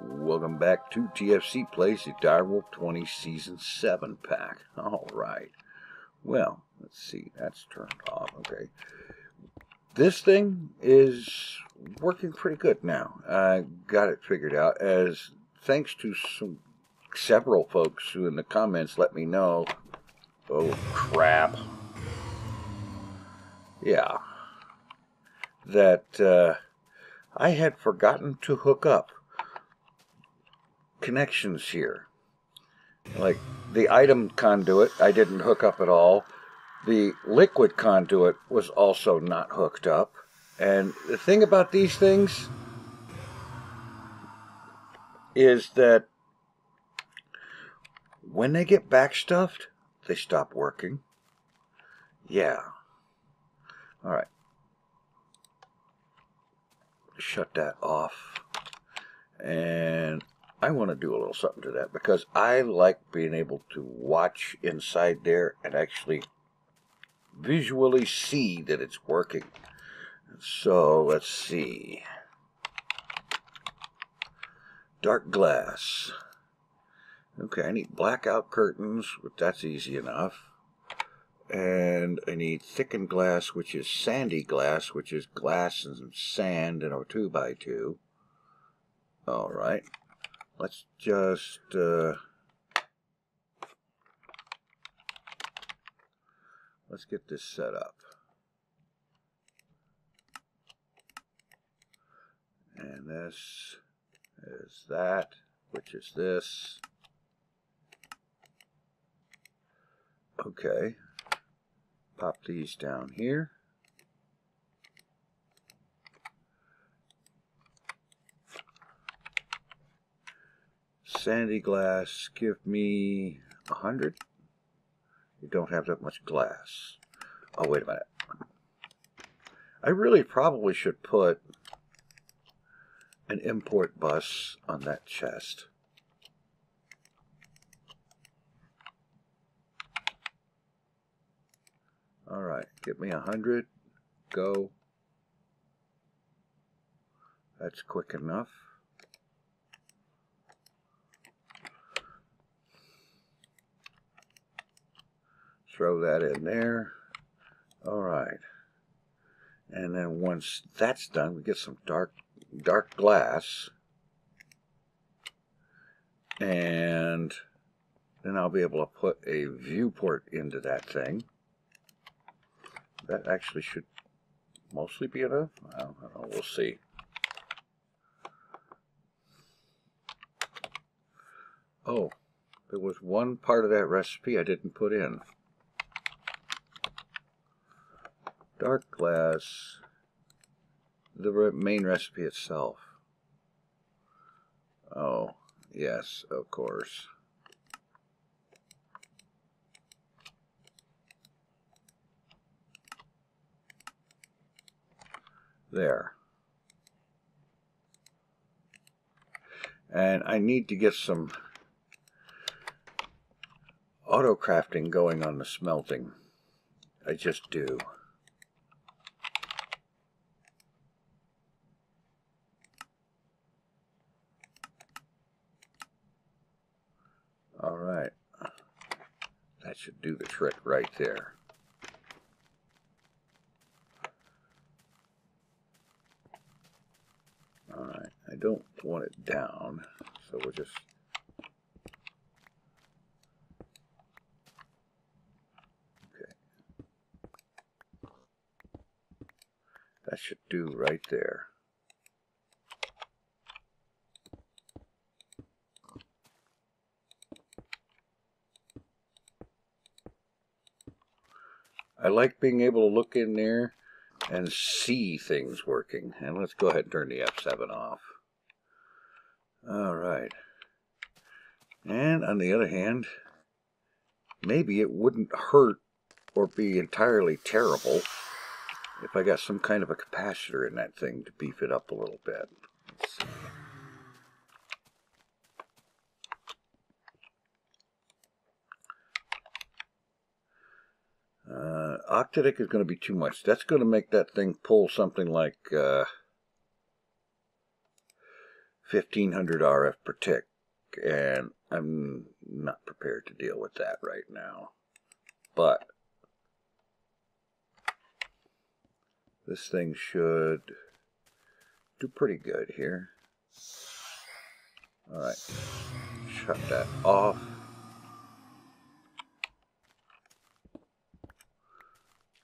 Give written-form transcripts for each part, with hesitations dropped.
Welcome back to TFC Plays the Direwolf20 Season 7 pack. Alright. Well, let's see. That's turned off. Okay. This thing is working pretty good now. I got it figured out as thanks to several folks who in the comments let me know. Oh, crap. Yeah. That I had forgotten to hook up connections here. Like the item conduit I didn't hook up at all. The liquid conduit was also not hooked up. And the thing about these things is that when they get backstuffed, they stop working. Yeah. Alright. Shut that off. And I want to do a little something to that because I like being able to watch inside there and actually visually see that it's working. So let's see. Dark glass. Okay, I need blackout curtains, but that's easy enough. And I need thickened glass, which is sandy glass, which is glass and sand in a 2x2. Alright. Let's just let's get this set up. And this is that, which is this. Okay. Pop these down here. Sandy glass, give me 100. You don't have that much glass. Oh, wait a minute. I really probably should put an import bus on that chest. Alright, give me 100. Go. That's quick enough. Throw that in there. Alright. And then once that's done, we get some dark glass. And then I'll be able to put a viewport into that thing. That actually should mostly be enough. I don't know. We'll see. Oh, there was one part of that recipe I didn't put in. Dark glass, the main recipe itself. Oh, yes, of course. There. And I need to get some auto crafting going on the smelting. I just do. Alright, that should do the trick right there. Alright, I don't want it down, so we'll just... Okay. That should do right there. I like being able to look in there and see things working. And let's go ahead and turn the F7 off. Alright. And on the other hand, maybe it wouldn't hurt or be entirely terrible if I got some kind of a capacitor in that thing to beef it up a little bit. Let's see. Octadic is going to be too much. That's going to make that thing pull something like 1500 RF per tick, and I'm not prepared to deal with that right now. But this thing should do pretty good here. Alright, shut that off.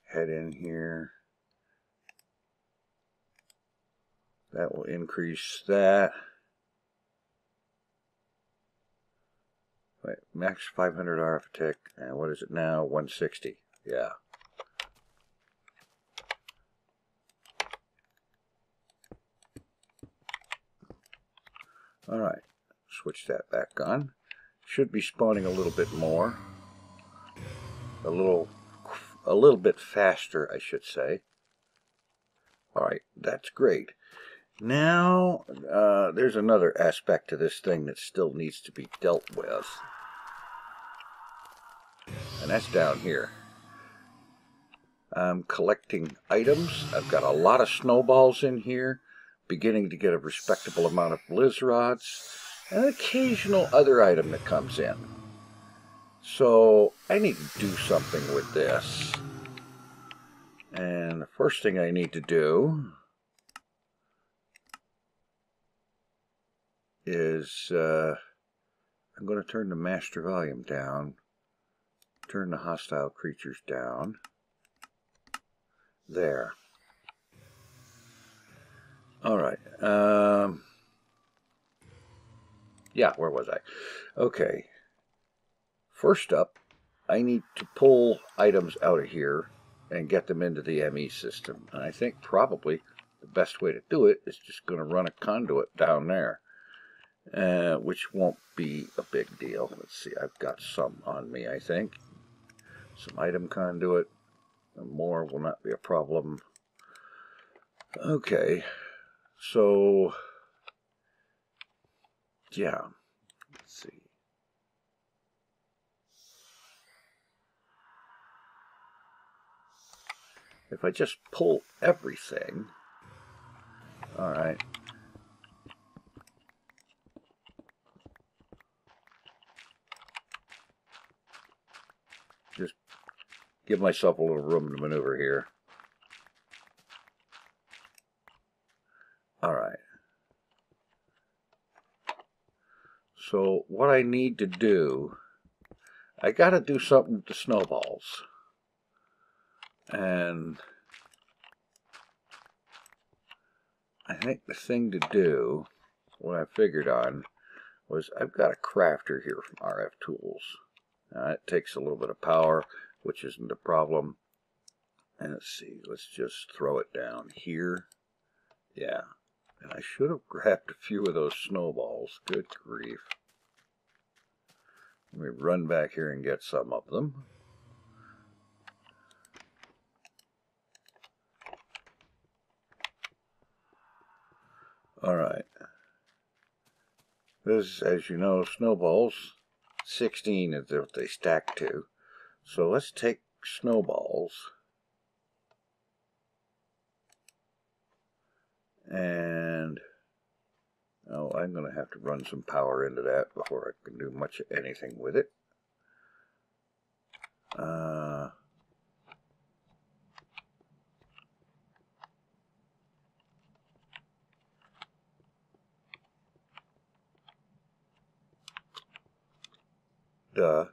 Head in here. That will increase that. Wait, max 500 RF a tick. And what is it now? 160. Yeah. Alright. Switch that back on. Should be spawning a little bit more. A little bit faster, I should say. Alright, that's great. Now, there's another aspect to this thing that still needs to be dealt with. And that's down here. I'm collecting items. I've got a lot of snowballs in here. Beginning to get a respectable amount of Bliz rods. And an occasional other item that comes in. So, I need to do something with this. And the first thing I need to do is I'm going to turn the master volume down, turn the hostile creatures down. There. Alright. Yeah, where was I? Okay. First up, I need to pull items out of here and get them into the ME system. And I think probably the best way to do it is just going to run a conduit down there. Which won't be a big deal. Let's see, I've got some on me, I think. Some item conduit. More will not be a problem. Okay, so yeah, let's see. If I just pull everything, all right. Just give myself a little room to maneuver here. All right. So what I need to do, I got to do something with the snowballs. And I think the thing to do, what I figured on, was I've got a crafter here from RF-Tools. It takes a little bit of power, which isn't a problem. And let's see, let's just throw it down here. Yeah, and I should have grabbed a few of those snowballs. Good grief. Let me run back here and get some of them. Alright. This, as you know, snowballs, 16 is what they stack to. So let's take snowballs and I'm going to have to run some power into that before I can do much of anything with it.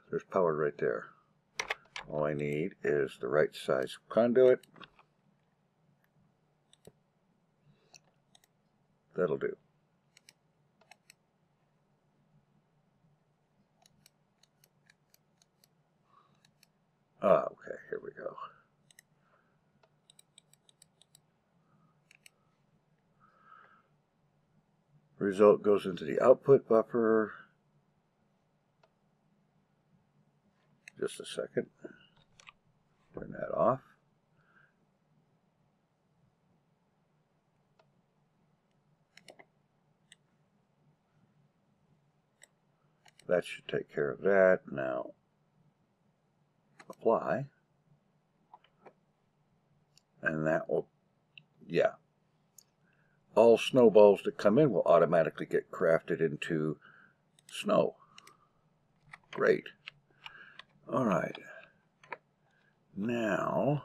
There's power right there. All I need is the right size conduit. That'll do. Okay, here we go. Result goes into the output buffer. Just a second. Turn that off. That should take care of that. Now, apply. And that will, yeah. all snowballs that come in will automatically get crafted into snow. Great. All right. Now,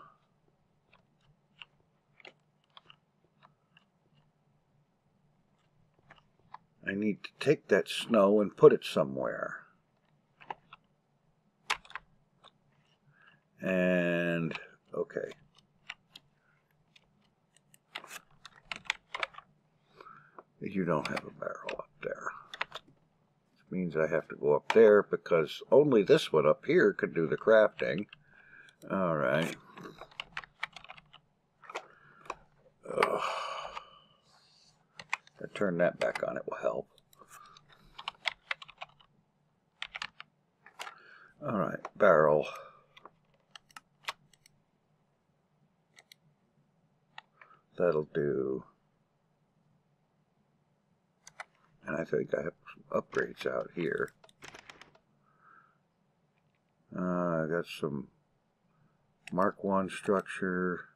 I need to take that snow and put it somewhere. And, okay. You don't have a barrel up there. Which means I have to go up there because only this one up here can do the crafting. All right. I turn that back on, it will help. All right, barrel. That'll do. And I think I have some upgrades out here. I got some Mark 1 structure,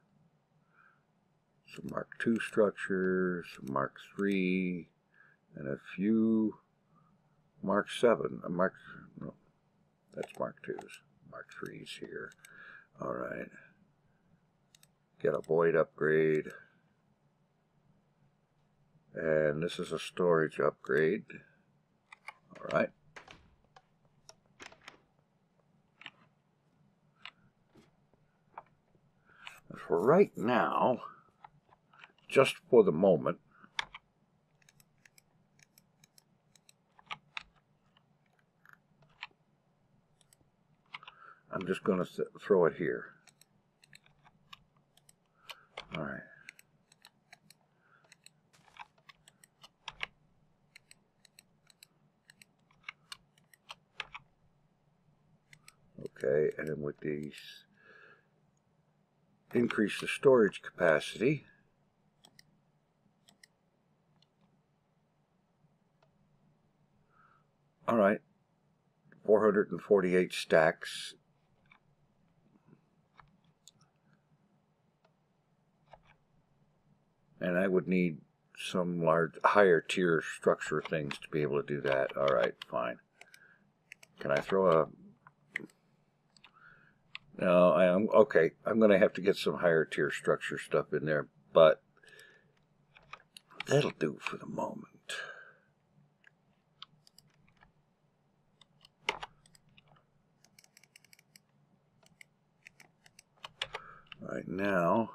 some Mark 2 structures, some Mark 3, and a few Mark 7. No, that's Mark 2s. Mark 3s here. All right. Get a void upgrade. And this is a storage upgrade. All right. For right now, just for the moment, I'm just going to throw it here. All right. Okay, and then with these, increase the storage capacity. All right, 448 stacks. And I would need some higher tier structure things to be able to do that. All right, fine. Can I throw a... No, okay. I'm going to have to get some higher tier structure stuff in there, but that'll do for the moment. Right now,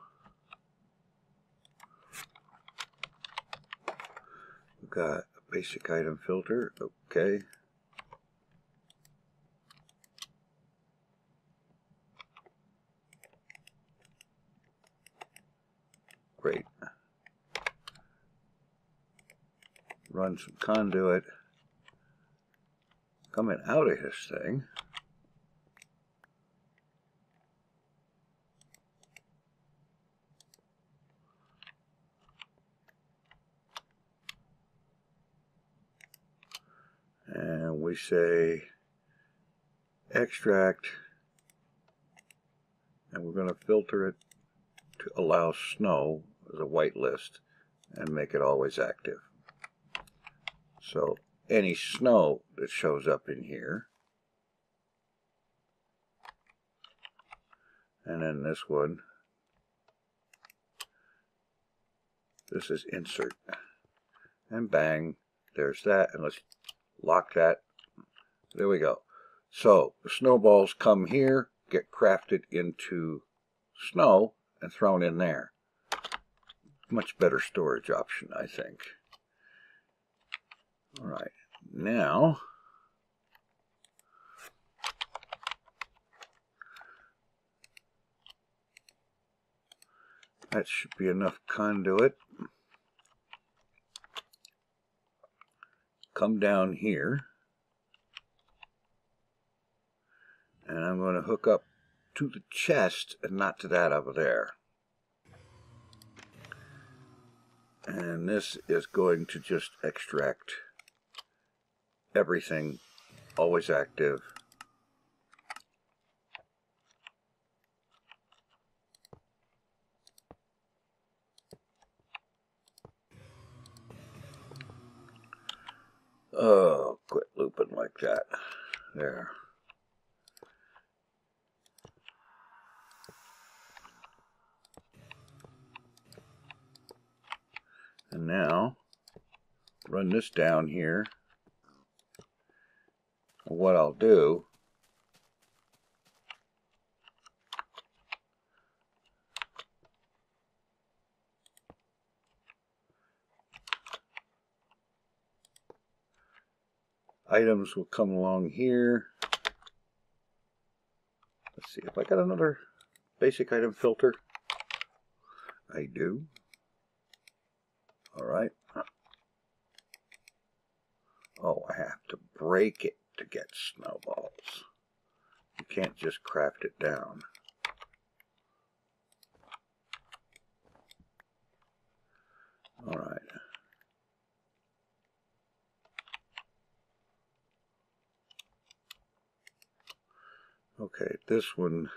we've got a basic item filter. Okay. Great. Run some conduit. Coming out of this thing, and we say extract, and we're going to filter it to allow snow as a whitelist and make it always active. So any snow that shows up in here, and then this one, this is insert, and bang, there's that, and let's lock that. There we go. So the snowballs come here, get crafted into snow, and thrown in there. Much better storage option, I think. All right, now that should be enough conduit. Come down here, and I'm going to hook up to the chest and not to that over there. And this is going to just extract everything, always active. Oh, quit looping like that. There. And now, run this down here. And what I'll do, items will come along here. Let's see if I got another basic item filter. I do. All right. Oh, I have to break it to get snowballs. You can't just craft it down. All right. Okay, this one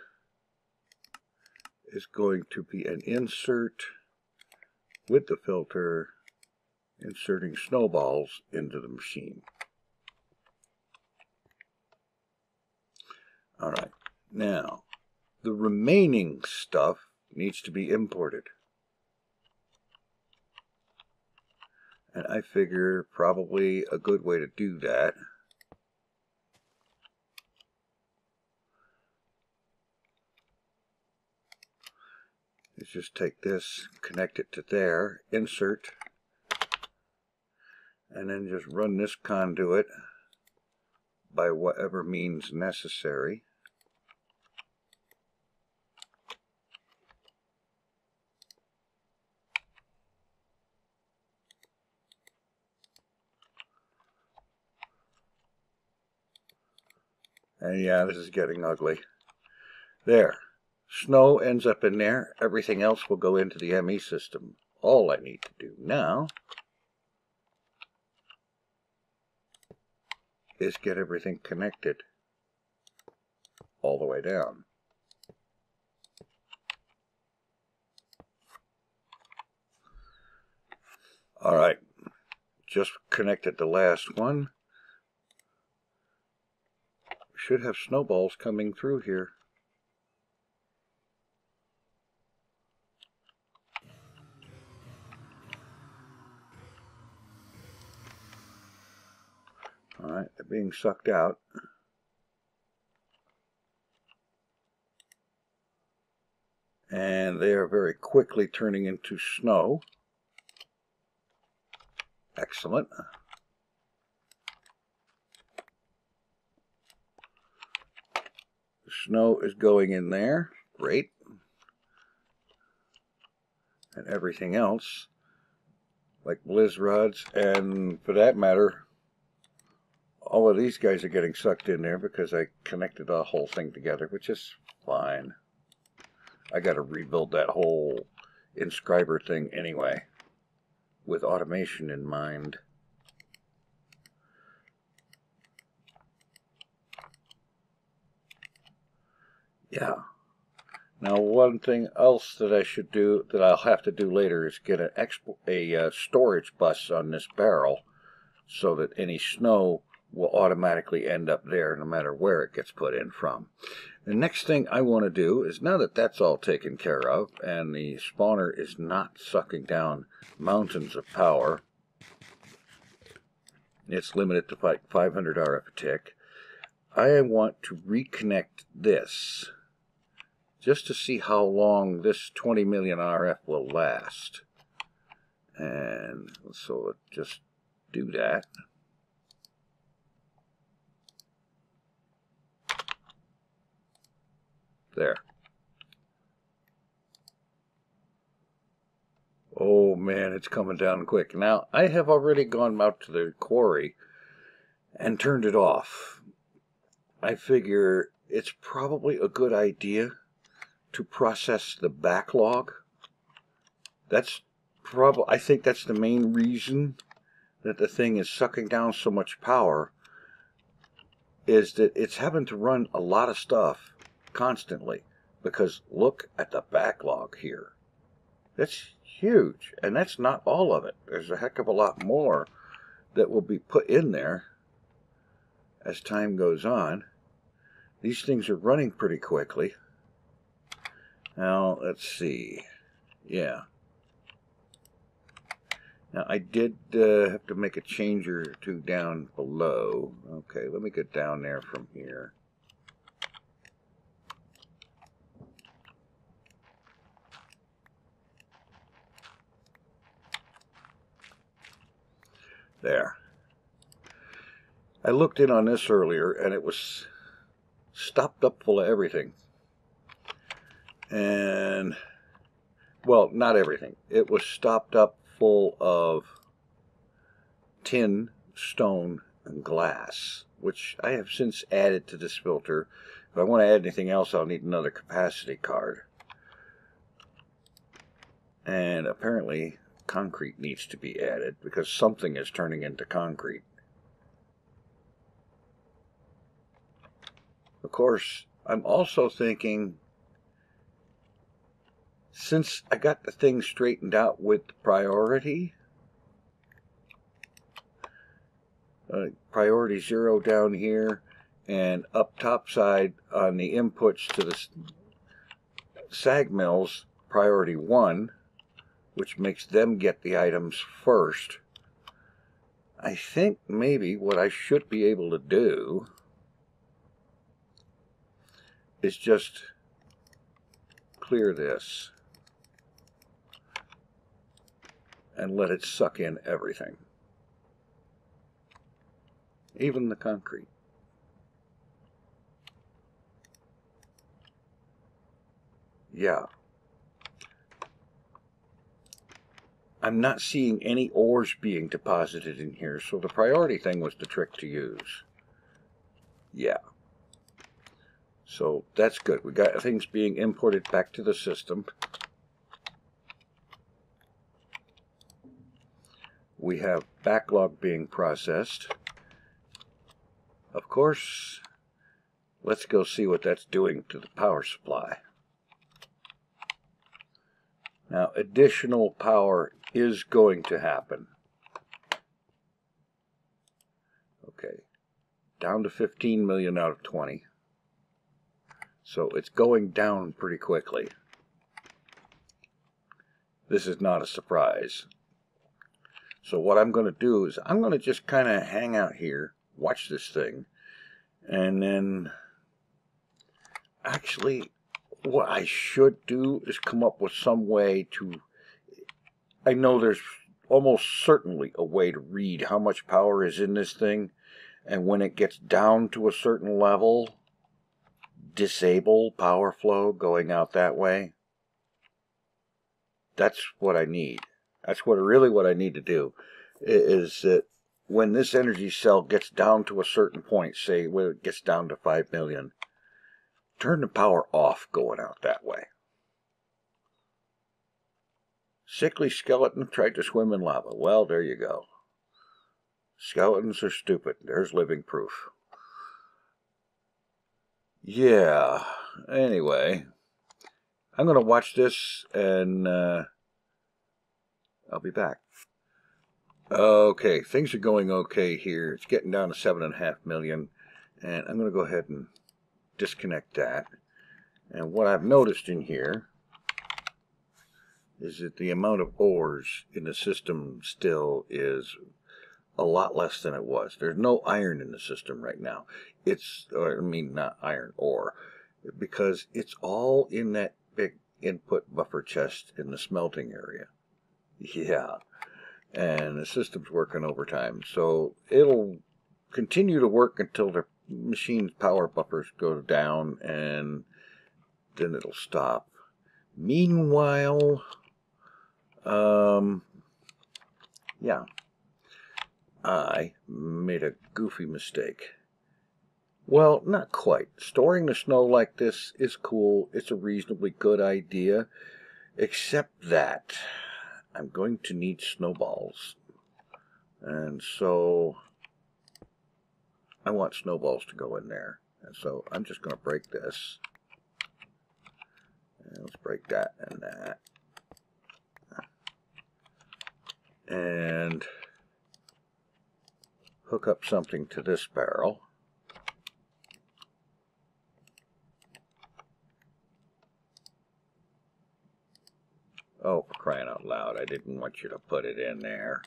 is going to be an insert with the filter, inserting snowballs into the machine. All right, now the remaining stuff needs to be imported. And I figure probably a good way to do that is just take this, connect it to there, insert, and then just run this conduit by whatever means necessary. And yeah, this is getting ugly. There. Snow ends up in there. Everything else will go into the ME system. All I need to do now is get everything connected all the way down. All right. Just connected the last one. We should have snowballs coming through here. All right, they're being sucked out. And they are very quickly turning into snow. Excellent. The snow is going in there. Great. And everything else, like Bliz rods, and for that matter, all of these guys are getting sucked in there because I connected the whole thing together, which is fine. I got to rebuild that whole inscriber thing anyway, with automation in mind. Yeah. Now, one thing else that I should do, that I'll have to do later, is get a storage bus on this barrel so that any snow will automatically end up there no matter where it gets put in from. The next thing I want to do is, now that that's all taken care of and the spawner is not sucking down mountains of power, it's limited to like 500 RF a tick, I want to reconnect this just to see how long this 20 million RF will last. And so let's just do that. There. Oh man, it's coming down quick. Now, I have already gone out to the quarry and turned it off. I figure it's probably a good idea to process the backlog. That's probably, I think that's the main reason that the thing is sucking down so much power, is that it's having to run a lot of stuff constantly, because look at the backlog here. That's huge, and that's not all of it. There's a heck of a lot more that will be put in there as time goes on. These things are running pretty quickly. Now, let's see. Yeah. Now, I did have to make a change or two down below. Okay, let me get down there from here. There. I looked in on this earlier, and it was stopped up full of everything. And, well, not everything. It was stopped up full of tin, stone, and glass, which I have since added to this filter. If I want to add anything else, I'll need another capacity card. And apparently, concrete needs to be added because something is turning into concrete. Of course, I'm also thinking, since I got the thing straightened out with priority, priority 0 down here, and up top side on the inputs to the sag mills, priority 1, which makes them get the items first. I think maybe what I should be able to do is just clear this and let it suck in everything, even the concrete. Yeah. I'm not seeing any ores being deposited in here, so the priority thing was the trick to use. Yeah. So that's good. We got things being imported back to the system. We have backlog being processed. Of course, let's go see what that's doing to the power supply. Now, additional power is going to happen. Okay, down to 15 million out of 20. So it's going down pretty quickly. This is not a surprise. So what I'm going to do is I'm going to just kind of hang out here, watch this thing, and then actually what I should do is come up with some way to, I know there's almost certainly a way to read how much power is in this thing, and when it gets down to a certain level, disable power flow going out that way. That's what I need. That's really what I need to do, is that when this energy cell gets down to a certain point, say when it gets down to 5 million, turn the power off going out that way. Sickly skeleton tried to swim in lava. Well, there you go. Skeletons are stupid. There's living proof. Yeah, anyway, I'm going to watch this and I'll be back. Okay, things are going okay here. It's getting down to 7.5 million, and I'm going to go ahead and disconnect that. And what I've noticed in here is that the amount of ores in the system still is a lot less than it was. There's no iron in the system right now. Not iron, ore, because it's all in that big input buffer chest in the smelting area. Yeah, and the system's working overtime, so it'll continue to work until the machine's power buffers go down, and then it'll stop. Meanwhile, yeah, I made a goofy mistake. Well, not quite. Storing the snow like this is cool. It's a reasonably good idea, except that I'm going to need snowballs. And so I want snowballs to go in there. And so I'm just going to break this. And let's break that and that. And hook up something to this barrel. Oh, for crying out loud, I didn't want you to put it in there.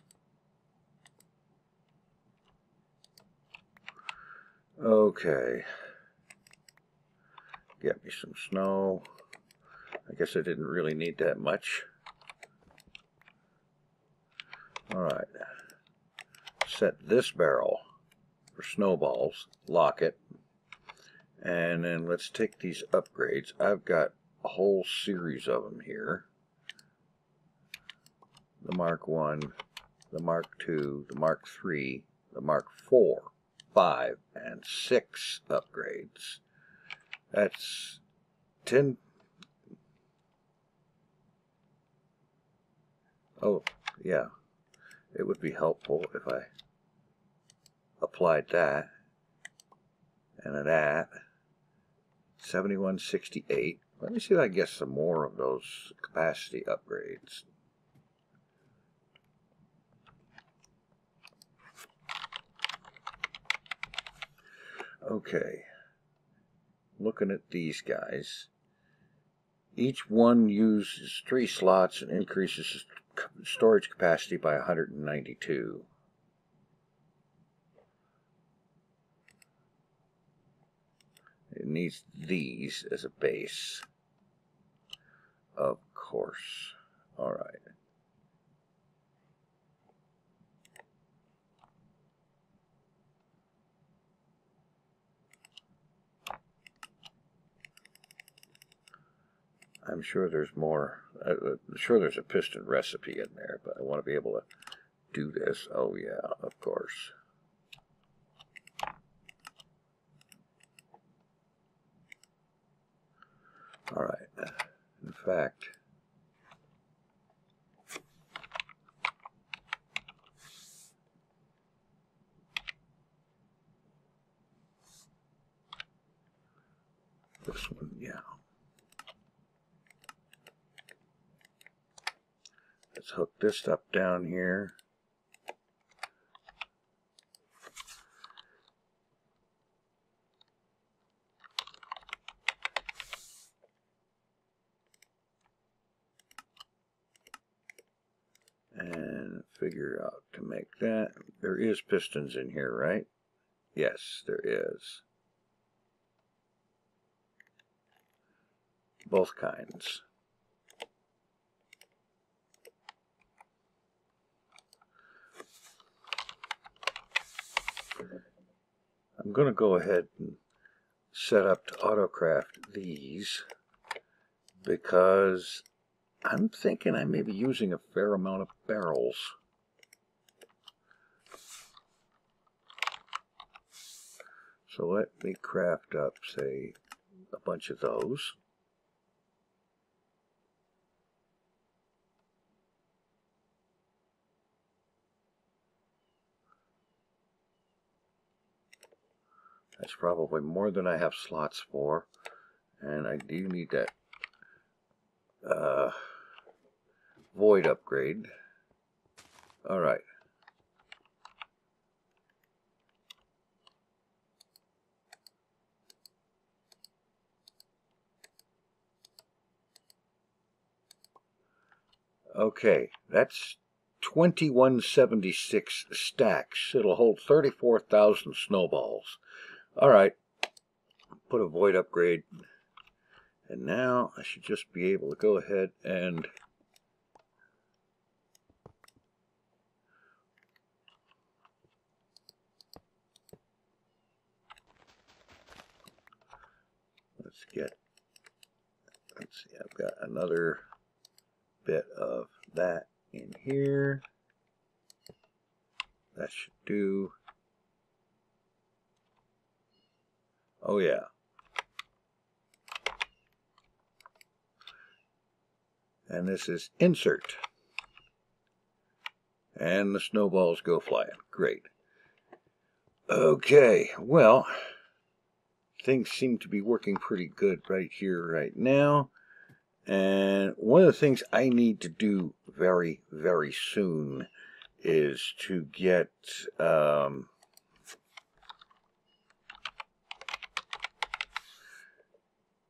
Okay. Get me some snow. I guess I didn't really need that much. Alright. Set this barrel for snowballs. Lock it. And then let's take these upgrades. I've got a whole series of them here. The Mark 1, the Mark 2, the Mark 3, the Mark 4, 5, and 6 upgrades. That's 10. Oh, yeah. It would be helpful if I applied that and that. 7168. Let me see if I get some more of those capacity upgrades. Okay, looking at these guys, each one uses 3 slots and increases storage capacity by 192. It needs these as a base, of course. All right. I'm sure there's more. I'm sure there's a piston recipe in there, but I want to be able to do this. Oh yeah, of course. All right. In fact, this one, yeah. Let's hook this up down here. And figure out to make that. There is pistons in here, right? Yes, there is. Both kinds. I'm going to go ahead and set up to autocraft these because I'm thinking I may be using a fair amount of barrels. So let me craft up, say, a bunch of those. That's probably more than I have slots for, and I do need that void upgrade. All right. Okay, that's 2176 stacks. It'll hold 34,000 snowballs. All right, put a void upgrade, and now I should just be able to go ahead and let's see, I've got another bit of that in here. That should do. Oh yeah. And this is insert. And the snowballs go flying. Great. Okay, well, things seem to be working pretty good right here, right now. And one of the things I need to do very, very soon is to get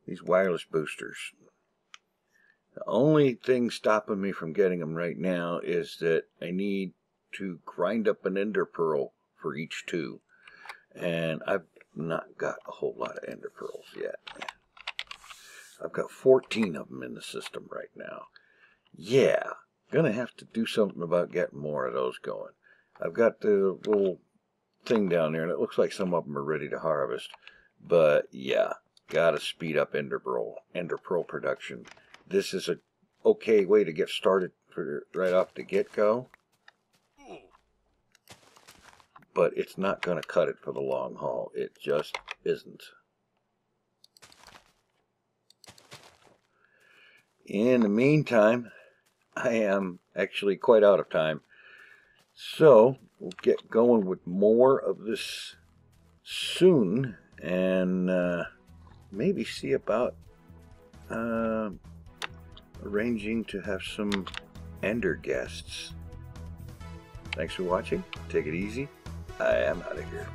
These wireless boosters. The only thing stopping me from getting them right now is that I need to grind up an ender pearl for each two. And I've not got a whole lot of ender pearls yet. I've got 14 of them in the system right now. Yeah, gonna have to do something about getting more of those going. I've got the little thing down there, and it looks like some of them are ready to harvest. But yeah, gotta speed up ender pearl production. This is a okay way to get started for right off the get-go. But it's not gonna cut it for the long haul. It just isn't. In the meantime, I am actually quite out of time. So, we'll get going with more of this soon, and maybe see about arranging to have some ender guests. Thanks for watching. Take it easy. I am out of here.